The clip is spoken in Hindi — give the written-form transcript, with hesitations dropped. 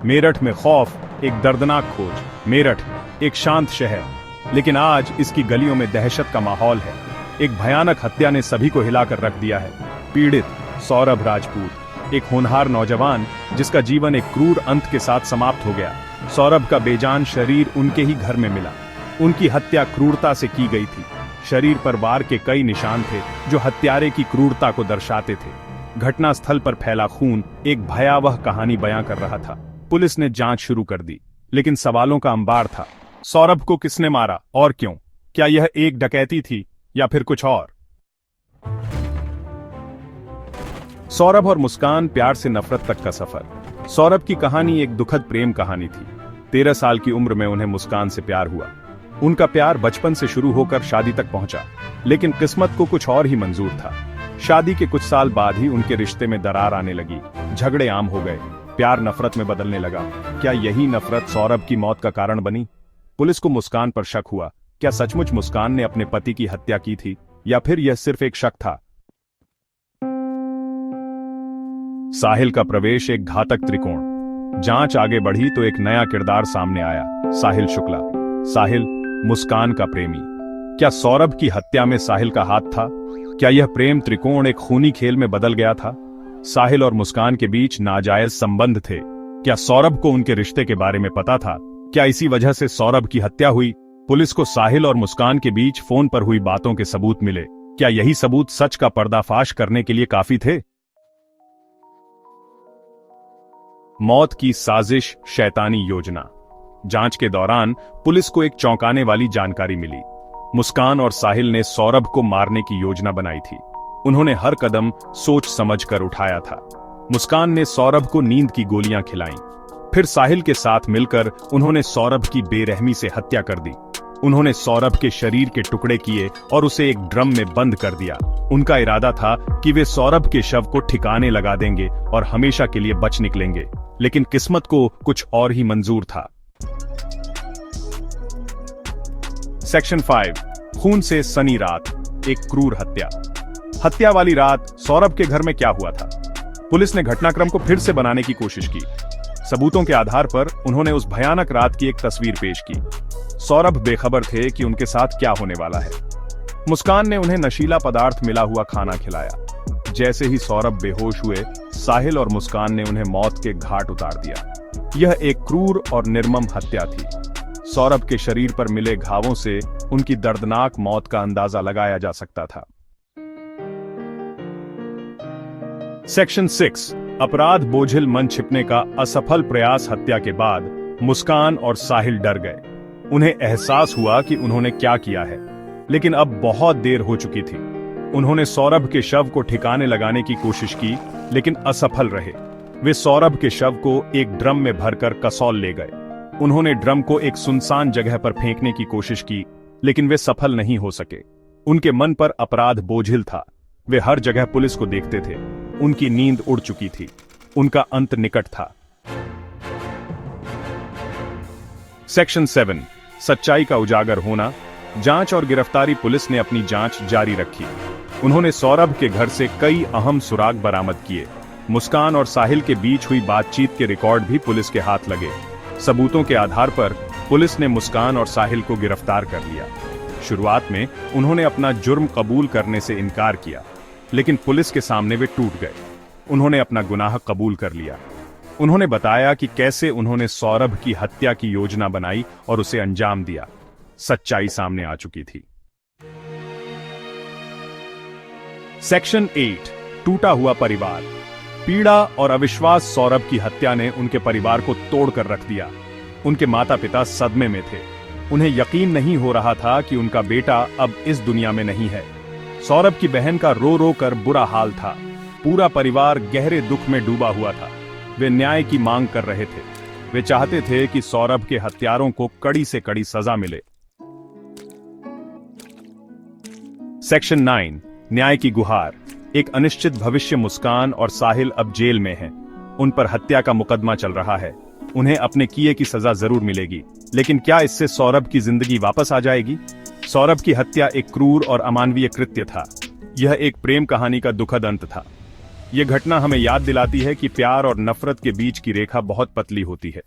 मेरठ में खौफ, एक दर्दनाक खोज। मेरठ एक शांत शहर, लेकिन आज इसकी गलियों में दहशत का माहौल है। एक भयानक हत्या ने सभी को हिलाकर रख दिया है। पीड़ित सौरभ राजपूत, एक होनहार नौजवान जिसका जीवन एक क्रूर अंत के साथ समाप्त हो गया। सौरभ का बेजान शरीर उनके ही घर में मिला। उनकी हत्या क्रूरता से की गई थी। शरीर पर वार के कई निशान थे जो हत्यारे की क्रूरता को दर्शाते थे। घटनास्थल पर फैला खून एक भयावह कहानी बयां कर रहा था। पुलिस ने जांच शुरू कर दी, लेकिन सवालों का अंबार था। सौरभ को किसने मारा और क्यों? क्या यह एक डकैती थी या फिर कुछ और? सौरभ और मुस्कान, प्यार से नफरत तक का सफर। सौरभ की कहानी एक दुखद प्रेम कहानी थी। 13 साल की उम्र में उन्हें मुस्कान से प्यार हुआ। उनका प्यार बचपन से शुरू होकर शादी तक पहुंचा, लेकिन किस्मत को कुछ और ही मंजूर था। शादी के कुछ साल बाद ही उनके रिश्ते में दरार आने लगी। झगड़े आम हो गए, प्यार नफरत में बदलने लगा। क्या यही नफरत सौरभ की मौत का कारण बनी? पुलिस को मुस्कान पर शक हुआ। क्या सचमुच मुस्कान ने अपने पति की हत्या की थी, या फिर यह सिर्फ एक शक था? साहिल का प्रवेश एक घातक त्रिकोण। जांच आगे बढ़ी तो एक नया किरदार सामने आया, साहिल शुक्ला। साहिल, मुस्कान का प्रेमी। क्या सौरभ की हत्या में साहिल का हाथ था? क्या यह प्रेम त्रिकोण एक खूनी खेल में बदल गया था? साहिल और मुस्कान के बीच नाजायज संबंध थे। क्या सौरभ को उनके रिश्ते के बारे में पता था? क्या इसी वजह से सौरभ की हत्या हुई? पुलिस को साहिल और मुस्कान के बीच फोन पर हुई बातों के सबूत मिले। क्या यही सबूत सच का पर्दाफाश करने के लिए काफी थे? मौत की साजिश, शैतानी योजना। जांच के दौरान पुलिस को एक चौंकाने वाली जानकारी मिली। मुस्कान और साहिल ने सौरभ को मारने की योजना बनाई थी। उन्होंने हर कदम सोच समझ कर उठाया था। मुस्कान ने सौरभ को नींद की गोलियां खिलाईं। फिर साहिल के साथ मिलकर उन्होंने सौरभ की बेरहमी से हत्या कर दी। उन्होंने सौरभ के शरीर के टुकड़े किए और उसे एक ड्रम में बंद कर दिया। उनका इरादा था कि वे सौरभ के शव को ठिकाने लगा देंगे और हमेशा के लिए बच निकलेंगे, लेकिन किस्मत को कुछ और ही मंजूर था। सेक्शन 5, खून से सनी रात, एक क्रूर हत्या। हत्या वाली रात सौरभ के घर में क्या हुआ था? पुलिस ने घटनाक्रम को फिर से बनाने की कोशिश की। सबूतों के आधार पर उन्होंने उस भयानक रात की एक तस्वीर पेश की। सौरभ बेखबर थे कि उनके साथ क्या होने वाला है। मुस्कान ने उन्हें नशीला पदार्थ मिला हुआ खाना खिलाया। जैसे ही सौरभ बेहोश हुए, साहिल और मुस्कान ने उन्हें मौत के घाट उतार दिया। यह एक क्रूर और निर्मम हत्या थी। सौरभ के शरीर पर मिले घावों से उनकी दर्दनाक मौत का अंदाजा लगाया जा सकता था। सेक्शन 6, अपराध बोझिल मन छिपने का असफल प्रयास। हत्या के बाद मुस्कान और साहिल डर गए। उन्हें एहसास हुआ कि उन्होंने क्या किया है, लेकिन अब बहुत देर हो चुकी थी। उन्होंने सौरभ के शव को ठिकाने लगाने की कोशिश की, लेकिन असफल रहे। वे सौरभ के शव को एक ड्रम में भरकर कसौल ले गए। उन्होंने ड्रम को एक सुनसान जगह पर फेंकने की कोशिश की, लेकिन वे सफल नहीं हो सके। उनके मन पर अपराध बोझिल था। वे हर जगह पुलिस को देखते थे। उनकी नींद उड़ चुकी थी। उनका अंत निकट था। सेक्शन 7, सच्चाई का उजागर होना। जांच और गिरफ्तारी। पुलिस ने अपनी जांच जारी रखी। उन्होंने सौरभ के घर से कई अहम सुराग बरामद किए। मुस्कान और साहिल के बीच हुई बातचीत के रिकॉर्ड भी पुलिस के हाथ लगे। सबूतों के आधार पर पुलिस ने मुस्कान और साहिल को गिरफ्तार कर लिया। शुरुआत में उन्होंने अपना जुर्म कबूल करने से इनकार किया, लेकिन पुलिस के सामने वे टूट गए। उन्होंने अपना गुनाह कबूल कर लिया। उन्होंने बताया कि कैसे उन्होंने सौरभ की हत्या की योजना बनाई और उसे अंजाम दिया। सच्चाई सामने आ चुकी थी। सेक्शन 8, टूटा हुआ परिवार। पीड़ा और अविश्वास। सौरभ की हत्या ने उनके परिवार को तोड़कर रख दिया। उनके माता पिता सदमे में थे। उन्हें यकीन नहीं हो रहा था कि उनका बेटा अब इस दुनिया में नहीं है। सौरभ की बहन का रो रो कर बुरा हाल था। पूरा परिवार गहरे दुख में डूबा हुआ था। वे न्याय की मांग कर रहे थे। वे चाहते थे कि सौरभ के हत्यारों को कड़ी से कड़ी सजा मिले। सेक्शन 9, न्याय की गुहार। एक अनिश्चित भविष्य। मुस्कान और साहिल अब जेल में हैं। उन पर हत्या का मुकदमा चल रहा है। उन्हें अपने किए की सजा जरूर मिलेगी, लेकिन क्या इससे सौरभ की जिंदगी वापस आ जाएगी? सौरभ की हत्या एक क्रूर और अमानवीय कृत्य था। यह एक प्रेम कहानी का दुखद अंत था। ये घटना हमें याद दिलाती है कि प्यार और नफरत के बीच की रेखा बहुत पतली होती है।